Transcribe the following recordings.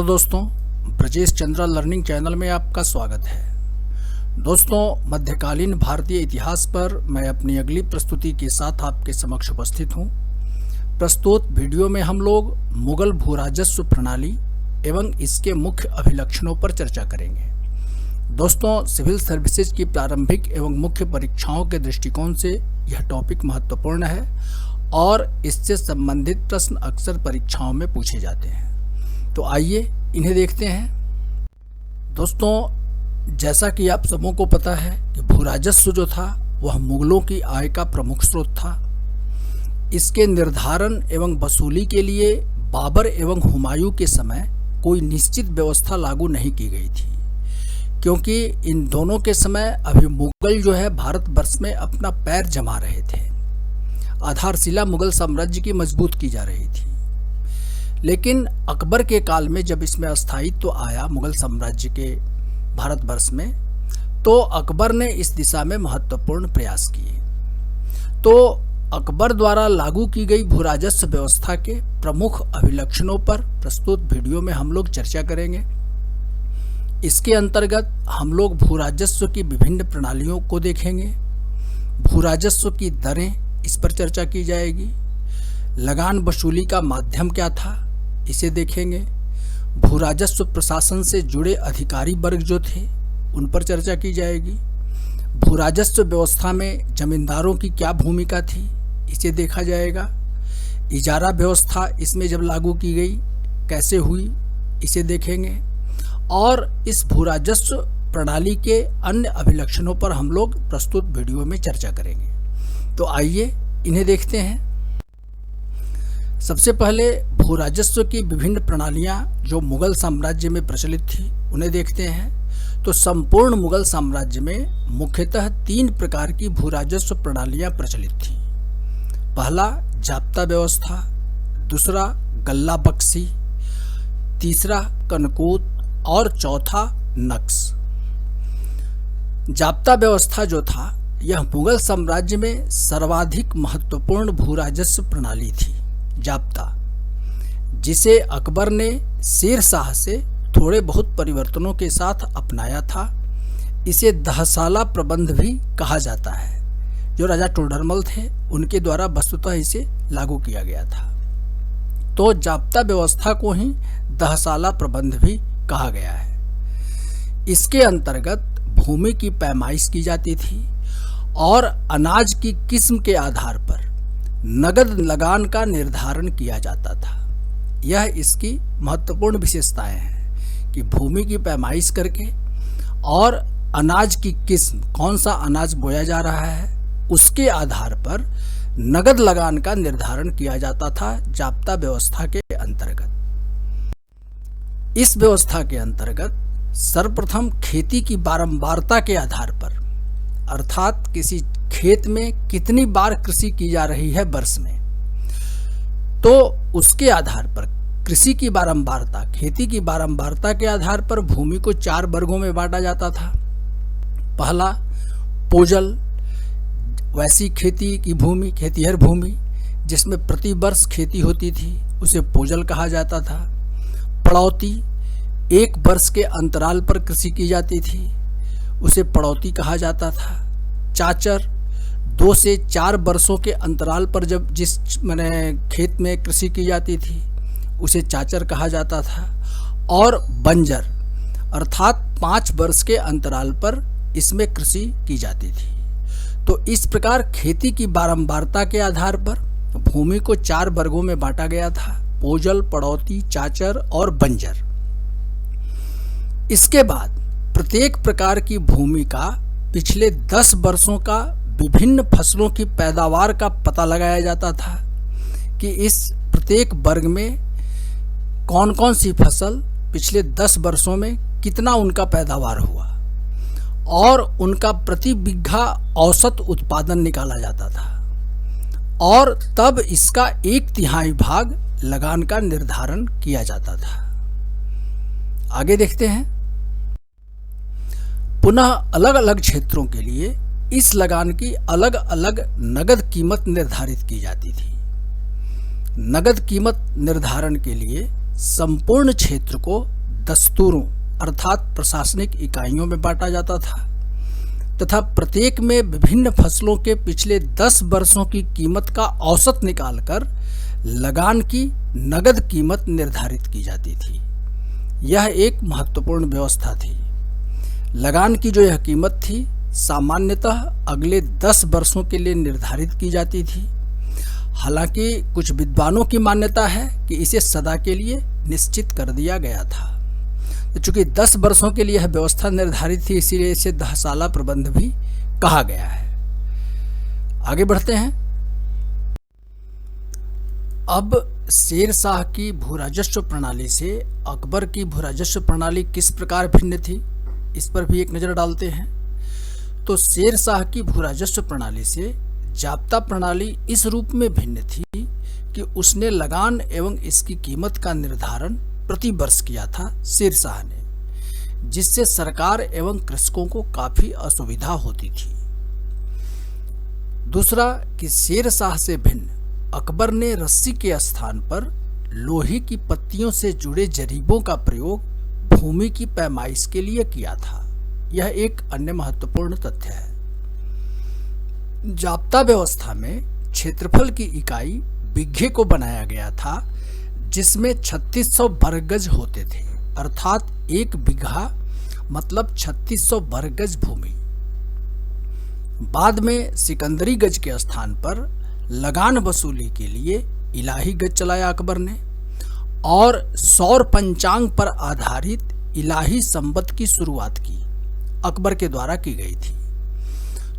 Hello दोस्तों, Brajesh Chandra learning channel में आपका स्वागत है। दोस्तों, मध्यकालीन भारतीय इतिहास पर मैं अपनी अगली प्रस्तुति के साथ आपके समक्ष उपस्थित हूँ। प्रस्तुत वीडियो में हम लोग मुगल भूराजस्व प्रणाली एवं इसके मुख्य अभिलक्षणों पर चर्चा करेंगे। दोस्तों, सिविल सर्विसेज की प्रारंभिक एवं मुख्य परीक्षाओं के दृष्टिकोण से यह टॉपिक महत्वपूर्ण है और इससे संबंधित प्रश्न अक्सर परीक्षाओं में पूछे जाते हैं। तो आइए इन्हें देखते हैं। दोस्तों, जैसा कि आप सबों को पता है कि भूराजस्व जो था वह मुगलों की आय का प्रमुख स्रोत था। इसके निर्धारण एवं वसूली के लिए बाबर एवं हुमायूं के समय कोई निश्चित व्यवस्था लागू नहीं की गई थी, क्योंकि इन दोनों के समय अभी मुगल जो है भारतवर्ष में अपना पैर जमा रहे थे। आधारशिला मुगल साम्राज्य की मजबूत की जा रही थी। लेकिन अकबर के काल में जब इसमें अस्थायित्व आया मुगल साम्राज्य के भारतवर्ष में, तो अकबर ने इस दिशा में महत्वपूर्ण प्रयास किए। तो अकबर द्वारा लागू की गई भूराजस्व व्यवस्था के प्रमुख अभिलक्षणों पर प्रस्तुत वीडियो में हम लोग चर्चा करेंगे। इसके अंतर्गत हम लोग भूराजस्व की विभिन्न प्रणालियों को देखेंगे। भूराजस्व की दरें, इस पर चर्चा की जाएगी। लगान वसूली का माध्यम क्या था, इसे देखेंगे। भूराजस्व प्रशासन से जुड़े अधिकारी वर्ग जो थे, उन पर चर्चा की जाएगी। भूराजस्व व्यवस्था में जमींदारों की क्या भूमिका थी, इसे देखा जाएगा। इजारा व्यवस्था इसमें जब लागू की गई कैसे हुई, इसे देखेंगे। और इस भूराजस्व प्रणाली के अन्य अभिलक्षणों पर हम लोग प्रस्तुत वीडियो में चर्चा करेंगे। तो आइए इन्हें देखते हैं। सबसे पहले भूराजस्व की विभिन्न प्रणालियां जो मुगल साम्राज्य में प्रचलित थी, उन्हें देखते हैं। तो संपूर्ण मुगल साम्राज्य में मुख्यतः 3 प्रकार की भूराजस्व प्रणालियां प्रचलित थीं। पहला जाप्ता व्यवस्था, दूसरा गल्ला बख्शी, तीसरा कनकूत और चौथा नक्श। जाप्ता व्यवस्था जो था, यह मुगल साम्राज्य में सर्वाधिक महत्वपूर्ण भूराजस्व प्रणाली थी। जाप्ता, जिसे अकबर ने शेर शाह से थोड़े बहुत परिवर्तनों के साथ अपनाया था। इसे दहसाला प्रबंध भी कहा जाता है। जो राजा टोडरमल थे, उनके द्वारा वस्तुतः इसे लागू किया गया था। तो जाप्ता व्यवस्था को ही दहसाला प्रबंध भी कहा गया है। इसके अंतर्गत भूमि की पैमाइश की जाती थी और अनाज की किस्म के आधार पर नगद लगान का निर्धारण किया जाता था। यह इसकी महत्वपूर्ण विशेषताएं हैं कि भूमि की पैमाइश करके और अनाज की किस्म, कौन सा अनाज बोया जा रहा है, उसके आधार पर नगद लगान का निर्धारण किया जाता था जाप्ता व्यवस्था के अंतर्गत। इस व्यवस्था के अंतर्गत सर्वप्रथम खेती की बारंबारता के आधार पर, अर्थात किसी खेत में कितनी बार कृषि की जा रही है वर्ष में, तो उसके आधार पर कृषि की बारंबारता, खेती की बारंबारता के आधार पर भूमि को 4 वर्गों में बांटा जाता था। पहला पोजल, वैसी खेती की भूमि, खेतिहर भूमि जिसमें प्रति वर्ष खेती होती थी, उसे पोजल कहा जाता था। पड़ौती, 1 वर्ष के अंतराल पर कृषि की जाती थी, उसे पड़ौती कहा जाता था। चाचर, 2 से 4 वर्षों के अंतराल पर जब जिस खेत में कृषि की जाती थी, उसे चाचर कहा जाता था। और बंजर, अर्थात 5 वर्ष के अंतराल पर इसमें कृषि की जाती थी। तो इस प्रकार खेती की बारंबारता के आधार पर भूमि को 4 वर्गों में बांटा गया था: पोजल, पड़ौती, चाचर और बंजर। इसके बाद प्रत्येक प्रकार की भूमि का पिछले 10 वर्षों का विभिन्न फसलों की पैदावार का पता लगाया जाता था कि इस प्रत्येक वर्ग में कौन कौन सी फसल पिछले 10 वर्षों में कितना उनका पैदावार हुआ, और उनका प्रति बीघा औसत उत्पादन निकाला जाता था। और तब इसका 1/3 भाग लगान का निर्धारण किया जाता था। आगे देखते हैं। पुनः अलग अलग क्षेत्रों के लिए इस लगान की अलग अलग नगद कीमत निर्धारित की जाती थी। नगद कीमत निर्धारण के लिए संपूर्ण क्षेत्र को दस्तूरों अर्थात प्रशासनिक इकाइयों में बांटा जाता था तथा प्रत्येक में विभिन्न फसलों के पिछले 10 वर्षों की कीमत का औसत निकालकर लगान की नगद कीमत निर्धारित की जाती थी। यह एक महत्वपूर्ण व्यवस्था थी। लगान की जो यह कीमत थी सामान्यतः अगले 10 वर्षों के लिए निर्धारित की जाती थी। हालांकि कुछ विद्वानों की मान्यता है कि इसे सदा के लिए निश्चित कर दिया गया था। तो चूंकि 10 वर्षों के लिए यह व्यवस्था निर्धारित थी, इसीलिए इसे 10 साला प्रबंध भी कहा गया है। आगे बढ़ते हैं। अब शेर शाह की भूराजस्व प्रणाली से अकबर की भूराजस्व प्रणाली किस प्रकार भिन्न थी, इस पर भी एक नज़र डालते हैं। तो शेर शाह की भूराजस्व प्रणाली से जाब्ता प्रणाली इस रूप में भिन्न थी कि उसने लगान एवं इसकी कीमत का निर्धारण प्रति वर्ष किया था शेर शाह ने, जिससे सरकार एवं कृषकों को काफी असुविधा होती थी। दूसरा कि शेर शाह से भिन्न अकबर ने रस्सी के स्थान पर लोहे की पत्तियों से जुड़े जरीबों का प्रयोग भूमि की पैमाइश के लिए किया था। यह एक अन्य महत्वपूर्ण तथ्य है। जाब्ता व्यवस्था में क्षेत्रफल की इकाई बिघे को बनाया गया था, जिसमें 3600 वर्ग गज होते थे, अर्थात 1 बीघा मतलब 3600 वर्ग गज भूमि। बाद में सिकंदरी गज के स्थान पर लगान वसूली के लिए इलाही गज चलाया अकबर ने और सौर पंचांग पर आधारित इलाही संवत की शुरुआत की अकबर के द्वारा की गई थी।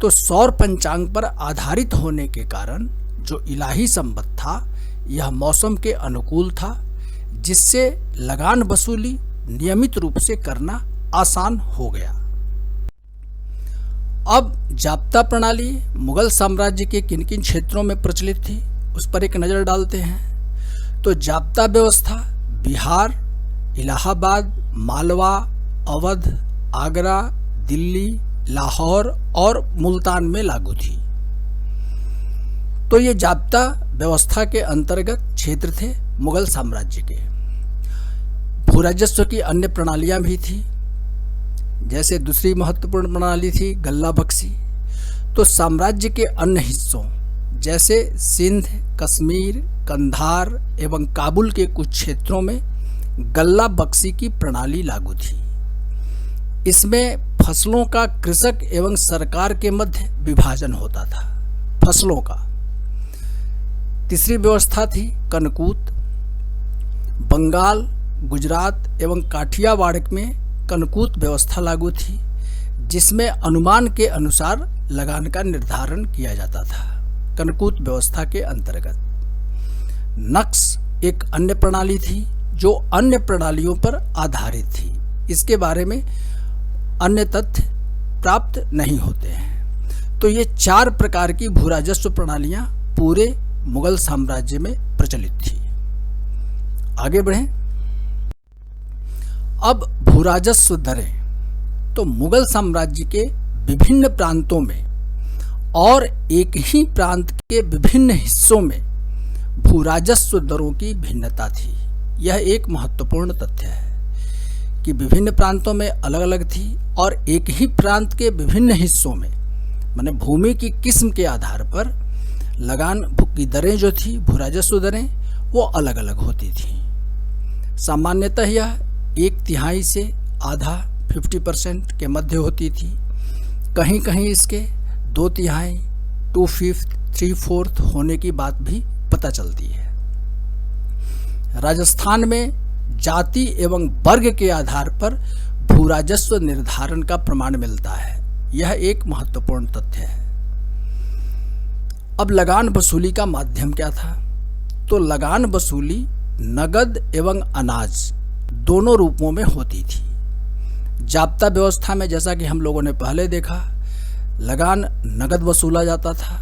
तो सौर पंचांग पर आधारित होने के कारण जो इलाही संवत था यह मौसम के अनुकूल था, जिससे लगान वसूली नियमित रूप से करना आसान हो गया। अब जाब्ता प्रणाली मुगल साम्राज्य के किन किन क्षेत्रों में प्रचलित थी, उस पर एक नज़र डालते हैं। तो जाब्ता व्यवस्था बिहार, इलाहाबाद, मालवा, अवध, आगरा, दिल्ली, लाहौर और मुल्तान में लागू थी। तो ये जाब्ता व्यवस्था के अंतर्गत क्षेत्र थे मुगल साम्राज्य के। भूराजस्व की अन्य प्रणालियां भी थी, जैसे दूसरी महत्वपूर्ण प्रणाली थी गल्ला बख्शी। तो साम्राज्य के अन्य हिस्सों जैसे सिंध, कश्मीर, कंधार एवं काबुल के कुछ क्षेत्रों में गल्ला बख्शी की प्रणाली लागू थी। इसमें फसलों का कृषक एवं सरकार के मध्य विभाजन होता था, फसलों का। तीसरी व्यवस्था थी कनकूत। बंगाल, गुजरात एवं काठियावाड़ में कनकूत व्यवस्था लागू थी, जिसमें अनुमान के अनुसार लगान का निर्धारण किया जाता था कनकूत व्यवस्था के अंतर्गत। नक्श एक अन्य प्रणाली थी जो अन्य प्रणालियों पर आधारित थी। इसके बारे में अन्य तथ्य प्राप्त नहीं होते हैं। तो ये 4 प्रकार की भूराजस्व प्रणालियां पूरे मुगल साम्राज्य में प्रचलित थी। आगे बढ़ें। अब भूराजस्व दरें। तो मुगल साम्राज्य के विभिन्न प्रांतों में और एक ही प्रांत के विभिन्न हिस्सों में भूराजस्व दरों की भिन्नता थी। यह एक महत्वपूर्ण तथ्य है कि विभिन्न प्रांतों में अलग अलग थी और एक ही प्रांत के विभिन्न हिस्सों में माने भूमि की किस्म के आधार पर लगान की दरें जो थी, भूराजस्व दरें, वो अलग अलग होती थी। सामान्यतः यह 1/3 से आधा 50% के मध्य होती थी। कहीं कहीं इसके 2/3, 2/5, 3/4 होने की बात भी पता चलती है। राजस्थान में जाति एवं वर्ग के आधार पर भूराजस्व निर्धारण का प्रमाण मिलता है। यह एक महत्वपूर्ण तथ्य है। अब लगान वसूली का माध्यम क्या था? तो लगान वसूली नगद एवं अनाज दोनों रूपों में होती थी। जाब्ता व्यवस्था में जैसा कि हम लोगों ने पहले देखा, लगान नगद वसूला जाता था,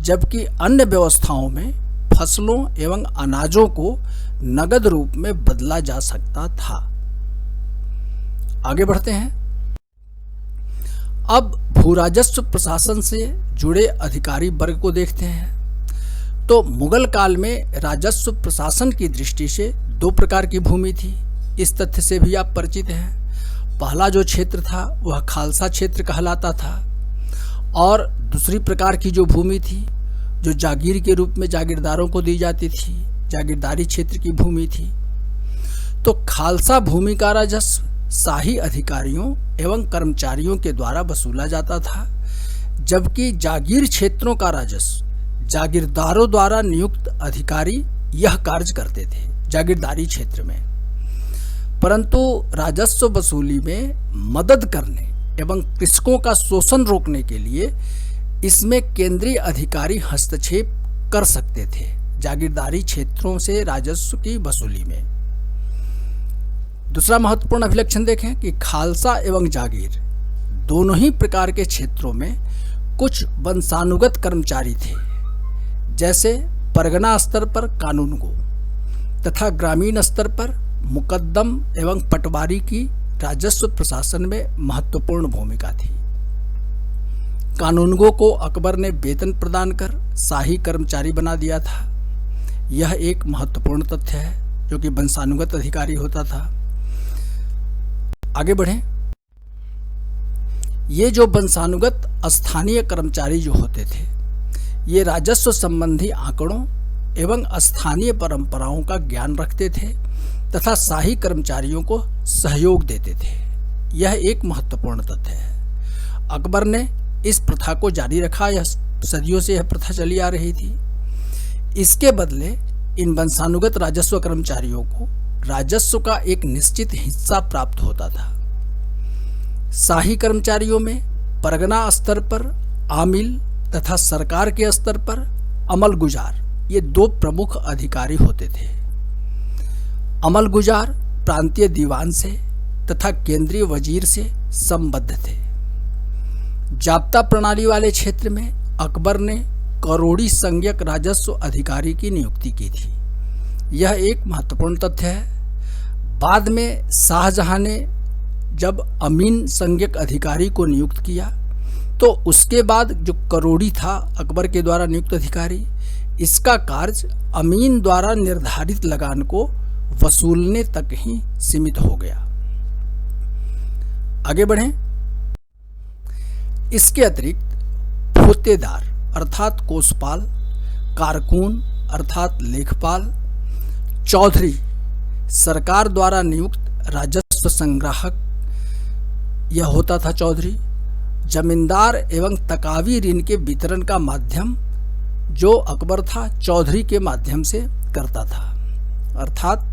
जबकि अन्य व्यवस्थाओं में फसलों एवं अनाजों को नगद रूप में बदला जा सकता था। आगे बढ़ते हैं। अब भूराजस्व प्रशासन से जुड़े अधिकारी वर्ग को देखते हैं। तो मुगल काल में राजस्व प्रशासन की दृष्टि से दो प्रकार की भूमि थी, इस तथ्य से भी आप परिचित हैं। पहला जो क्षेत्र था वह खालसा क्षेत्र कहलाता था, और दूसरी प्रकार की जो भूमि थी जो जागीर के रूप में जागीरदारों को दी जाती थी, जागीरदारी क्षेत्र की भूमि थी। तो खालसा भूमि का राजस्व शाही अधिकारियों एवं कर्मचारियों के द्वारा वसूला जाता था, जबकि जागीर क्षेत्रों का राजस्व जागीरदारों द्वारा नियुक्त अधिकारी यह कार्य करते थे जागीरदारी क्षेत्र में। परंतु राजस्व वसूली में मदद करने एवं कृषकों का शोषण रोकने के लिए इसमें केंद्रीय अधिकारी हस्तक्षेप कर सकते थे जागीरदारी क्षेत्रों से राजस्व की वसूली में। दूसरा महत्वपूर्ण अभिलक्षण देखें कि खालसा एवं जागीर दोनों ही प्रकार के क्षेत्रों में कुछ वंशानुगत कर्मचारी थे, जैसे परगना स्तर पर कानूनगो तथा ग्रामीण स्तर पर मुकद्दम एवं पटवारी की राजस्व प्रशासन में महत्वपूर्ण भूमिका थी। कानूनगो को अकबर ने वेतन प्रदान कर शाही कर्मचारी बना दिया था। यह एक महत्वपूर्ण तथ्य है, जो कि वंशानुगत अधिकारी होता था। आगे बढ़ें। ये जो वंशानुगत स्थानीय कर्मचारी जो होते थे, ये राजस्व संबंधी आंकड़ों एवं स्थानीय परंपराओं का ज्ञान रखते थे तथा शाही कर्मचारियों को सहयोग देते थे। यह एक महत्वपूर्ण तथ्य है। अकबर ने इस प्रथा को जारी रखा, यह सदियों से यह प्रथा चली आ रही थी। इसके बदले इन वंशानुगत राजस्व कर्मचारियों को राजस्व का एक निश्चित हिस्सा प्राप्त होता था। शाही कर्मचारियों में परगना स्तर पर आमिल तथा सरकार के स्तर पर अमलगुजार, ये दो प्रमुख अधिकारी होते थे। अमलगुजार प्रांतीय दीवान से तथा केंद्रीय वजीर से संबद्ध थे। जाब्ता प्रणाली वाले क्षेत्र में अकबर ने करोड़ी संज्ञक राजस्व अधिकारी की नियुक्ति की थी। यह एक महत्वपूर्ण तथ्य है। बाद में शाहजहां ने जब अमीन संज्ञक अधिकारी को नियुक्त किया, तो उसके बाद जो करोड़ी था अकबर के द्वारा नियुक्त अधिकारी, इसका कार्य अमीन द्वारा निर्धारित लगान को वसूलने तक ही सीमित हो गया। आगे बढ़ें। इसके अतिरिक्त फोतेदार अर्थात कोषपाल, कारकून अर्थात लेखपाल, चौधरी सरकार द्वारा नियुक्त राजस्व संग्राहक यह होता था चौधरी, जमींदार एवं तकावी ऋण के वितरण का माध्यम जो अकबर था चौधरी के माध्यम से करता था। अर्थात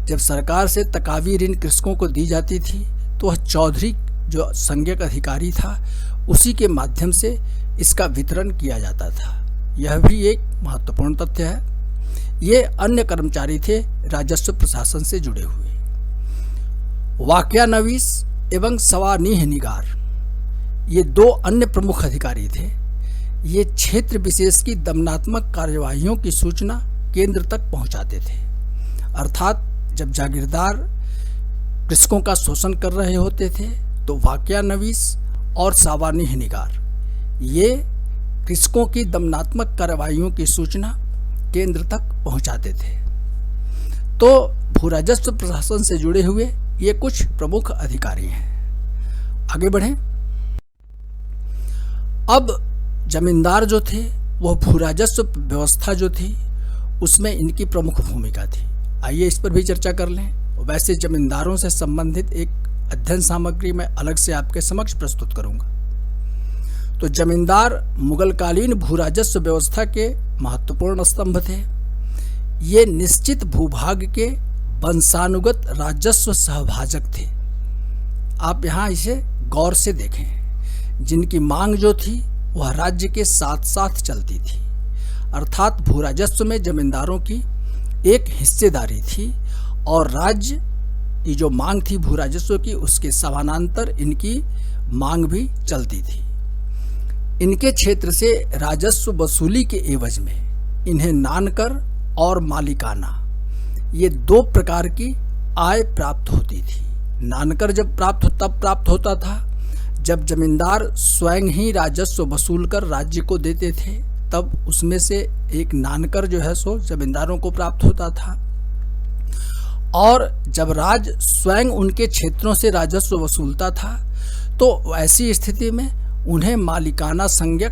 जब सरकार से तकावी ऋण कृषकों को दी जाती थी, तो वह चौधरी जो संज्ञक अधिकारी था उसी के माध्यम से इसका वितरण किया जाता था। यह भी एक महत्वपूर्ण तथ्य है। ये अन्य कर्मचारी थे राजस्व प्रशासन से जुड़े हुए। वाक्यानवीस एवं सवानीह निगार, ये दो अन्य प्रमुख अधिकारी थे। ये क्षेत्र विशेष की दमनात्मक कार्यवाहियों की सूचना केंद्र तक पहुंचाते थे। अर्थात जब जागीरदार कृषकों का शोषण कर रहे होते थे, तो वाक्यानवीस और सावानीह निगार ये कृषकों की दमनात्मक कार्यवाहियों की सूचना केंद्र तक पहुंचाते थे। तो भूराजस्व प्रशासन से जुड़े हुए ये कुछ प्रमुख अधिकारी हैं। आगे बढ़ें। अब जमींदार जो थे वह भूराजस्व व्यवस्था जो थी उसमें इनकी प्रमुख भूमिका थी। आइए इस पर भी चर्चा कर लें। वैसे जमींदारों से संबंधित एक अध्ययन सामग्री मैं अलग से आपके समक्ष प्रस्तुत करूंगा। तो जमींदार मुगलकालीन भूराजस्व व्यवस्था के महत्वपूर्ण स्तंभ थे। ये निश्चित भूभाग के वंशानुगत राजस्व सहभाजक थे। आप यहाँ इसे गौर से देखें। जिनकी मांग जो थी वह राज्य के साथ साथ चलती थी। अर्थात भूराजस्व में जमींदारों की एक हिस्सेदारी थी और राज्य की जो मांग थी भूराजस्व की, उसके समानांतर इनकी मांग भी चलती थी। इनके क्षेत्र से राजस्व वसूली के एवज में इन्हें नानकर और मालिकाना, ये दो प्रकार की आय प्राप्त होती थी। नानकर जब तब प्राप्त होता था जब जमींदार स्वयं ही राजस्व वसूल कर राज्य को देते थे, तब उसमें से एक नानकर जो है सो जमींदारों को प्राप्त होता था। और जब राज स्वयं उनके क्षेत्रों से राजस्व वसूलता था तो ऐसी स्थिति में उन्हें मालिकाना संज्ञक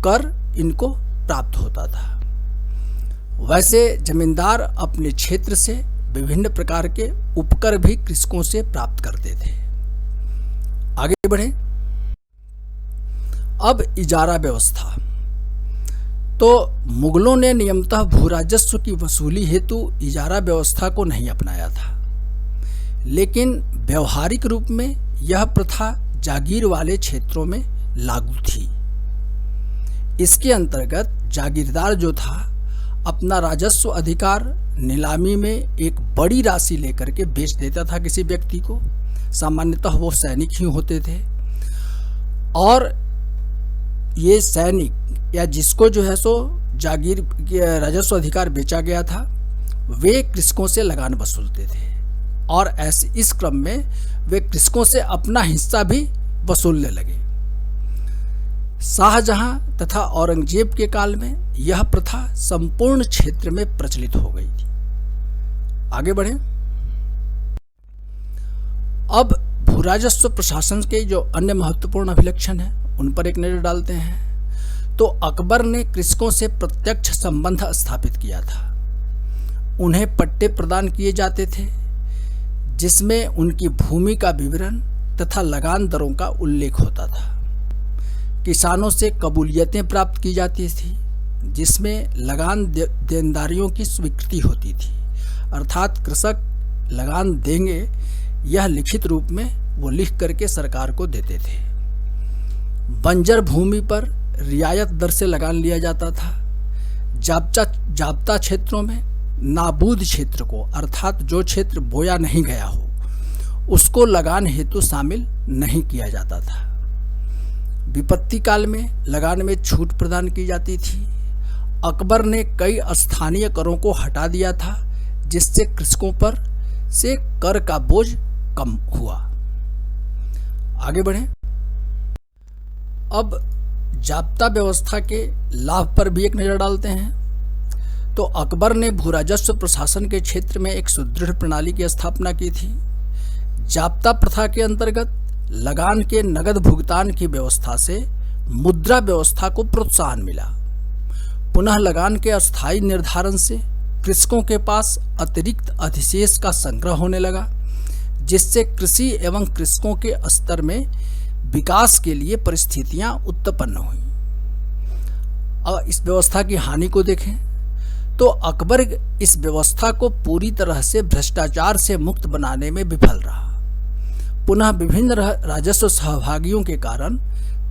कर इनको प्राप्त होता था। वैसे जमींदार अपने क्षेत्र से विभिन्न प्रकार के उपकर भी कृषकों से प्राप्त करते थे। आगे बढ़े। अब इजारा व्यवस्था। तो मुगलों ने नियमतः भूराजस्व की वसूली हेतु इजारा व्यवस्था को नहीं अपनाया था, लेकिन व्यवहारिक रूप में यह प्रथा जागीर वाले क्षेत्रों में लागू थी। इसके अंतर्गत जागीरदार जो था अपना राजस्व अधिकार नीलामी में एक बड़ी राशि लेकर के बेच देता था किसी व्यक्ति को। सामान्यतः वो सैनिक ही होते थे, और ये सैनिक या जिसको जो है सो जागीर राजस्व अधिकार बेचा गया था वे कृषकों से लगान वसूलते थे, और ऐसे इस क्रम में वे कृषकों से अपना हिस्सा भी वसूलने लगे। शाहजहां तथा औरंगजेब के काल में यह प्रथा संपूर्ण क्षेत्र में प्रचलित हो गई थी। आगे बढ़ें। अब भूराजस्व प्रशासन के जो अन्य महत्वपूर्ण अभिलक्षण हैं उन पर एक नजर डालते हैं। तो अकबर ने कृषकों से प्रत्यक्ष संबंध स्थापित किया था। उन्हें पट्टे प्रदान किए जाते थे जिसमें उनकी भूमि का विवरण तथा लगान दरों का उल्लेख होता था। किसानों से कबूलियतें प्राप्त की जाती थी जिसमें लगान देनदारियों की स्वीकृति होती थी, अर्थात कृषक लगान देंगे यह लिखित रूप में वो लिख करके सरकार को देते थे। बंजर भूमि पर रियायत दर से लगान लिया जाता था। जाब्ता क्षेत्रों में नाबूद क्षेत्र को, अर्थात जो क्षेत्र बोया नहीं गया हो, उसको लगान हेतु शामिल नहीं किया जाता था। विपत्ति काल में लगान में छूट प्रदान की जाती थी। अकबर ने कई स्थानीय करों को हटा दिया था जिससे कृषकों पर से कर का बोझ कम हुआ। आगे बढ़ें। अब जाब्ता व्यवस्था के लाभ पर भी एक नजर डालते हैं। तो अकबर ने भूराजस्व प्रशासन के क्षेत्र में एक सुदृढ़ प्रणाली की स्थापना की थी। जाब्ता प्रथा के अंतर्गत लगान के नगद भुगतान की व्यवस्था से मुद्रा व्यवस्था को प्रोत्साहन मिला। पुनः लगान के अस्थायी निर्धारण से कृषकों के पास अतिरिक्त अधिशेष का संग्रह होने लगा, जिससे कृषि एवं कृषकों के स्तर में विकास के लिए परिस्थितियां उत्पन्न हुई। अब इस व्यवस्था की हानि को देखें तो अकबर इस व्यवस्था को पूरी तरह से भ्रष्टाचार से मुक्त बनाने में विफल रहा। पुनः विभिन्न राजस्व सहभागियों के कारण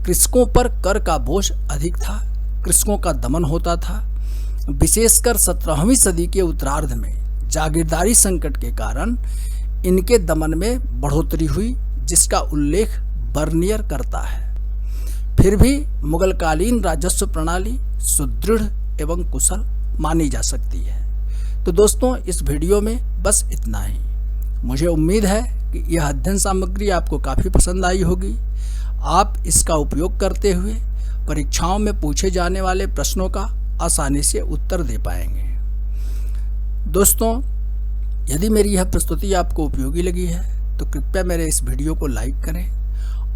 कृषकों पर कर का बोझ अधिक था, कृषकों का दमन होता था। विशेषकर 17वीं सदी के उत्तरार्ध में जागीरदारी संकट के कारण इनके दमन में बढ़ोतरी हुई, जिसका उल्लेख बर्नियर करता है। फिर भी मुगलकालीन राजस्व प्रणाली सुदृढ़ एवं कुशल मानी जा सकती है। तो दोस्तों, इस वीडियो में बस इतना ही। मुझे उम्मीद है कि यह अध्ययन सामग्री आपको काफ़ी पसंद आई होगी। आप इसका उपयोग करते हुए परीक्षाओं में पूछे जाने वाले प्रश्नों का आसानी से उत्तर दे पाएंगे। दोस्तों, यदि मेरी यह प्रस्तुति आपको उपयोगी लगी है तो कृपया मेरे इस वीडियो को लाइक करें,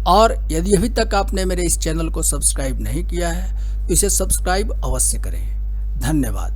और यदि अभी तक आपने मेरे इस चैनल को सब्सक्राइब नहीं किया है तो इसे सब्सक्राइब अवश्य करें। धन्यवाद।